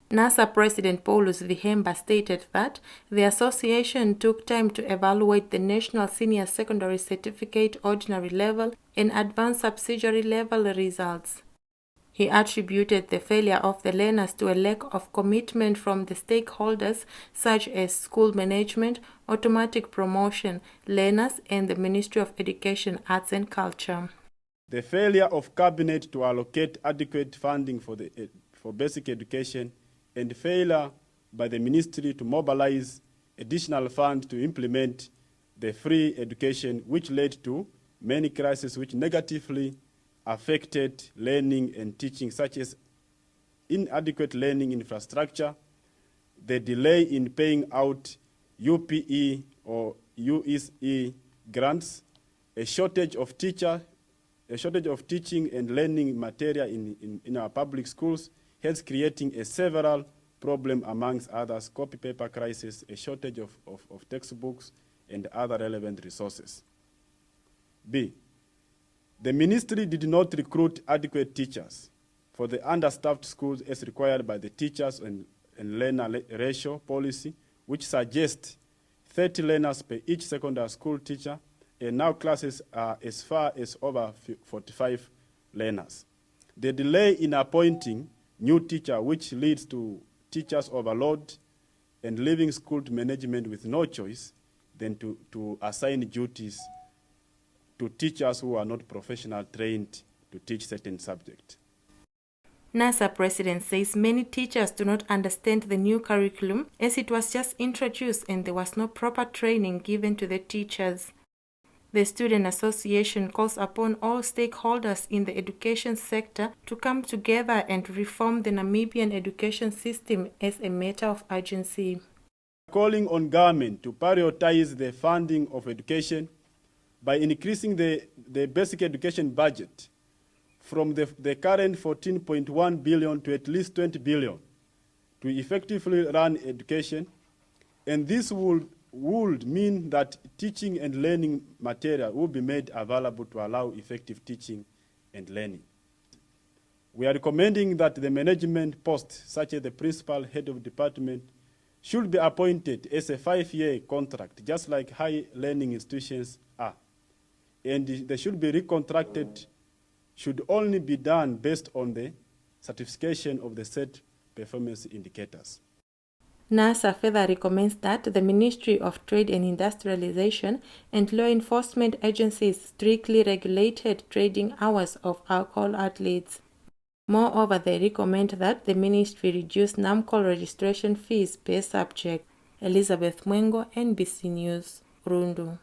NASA President Paulus Vihemba stated that the association took time to evaluate the National Senior Secondary Certificate Ordinary Level and Advanced Subsidiary Level results. He attributed the failure of the learners to a lack of commitment from the stakeholders such as school management, automatic promotion, learners, and the Ministry of Education, Arts and Culture. The failure of Cabinet to allocate adequate funding for basic education and failure by the Ministry to mobilize additional funds to implement the free education, which led to many crises which negatively affected learning and teaching, such as inadequate learning infrastructure, the delay in paying out UPE or USE grants, a shortage of teaching and learning material in our public schools, hence creating a several problems amongst others, copy paper crisis, a shortage of textbooks and other relevant resources. B, the ministry did not recruit adequate teachers for the understaffed schools as required by the teachers and learner ratio policy, which suggests 30 learners per each secondary school teacher, and now classes are as far as over 45 learners. The delay in appointing new teachers, which leads to teachers overload and leaving school to management with no choice than to assign duties to teachers who are not professional trained to teach certain subjects. NASA President says many teachers do not understand the new curriculum as it was just introduced and there was no proper training given to the teachers. The Student Association calls upon all stakeholders in the education sector to come together and reform the Namibian education system as a matter of urgency. Calling on government to prioritize the funding of education by increasing the basic education budget from the current 14.1 billion to at least 20 billion to effectively run education. And this would mean that teaching and learning material will be made available to allow effective teaching and learning. We are recommending that the management post, such as the principal, head of department, should be appointed as a 5-year contract, just like high learning institutions are. And they should be recontracted, should only be done based on the certification of the set performance indicators. NASA further recommends that the Ministry of Trade and Industrialization and law enforcement agencies strictly regulated trading hours of alcohol outlets. Moreover, they recommend that the ministry reduce NAMCOL registration fees per subject. Elizabeth Mwengo, NBC News, Rundu.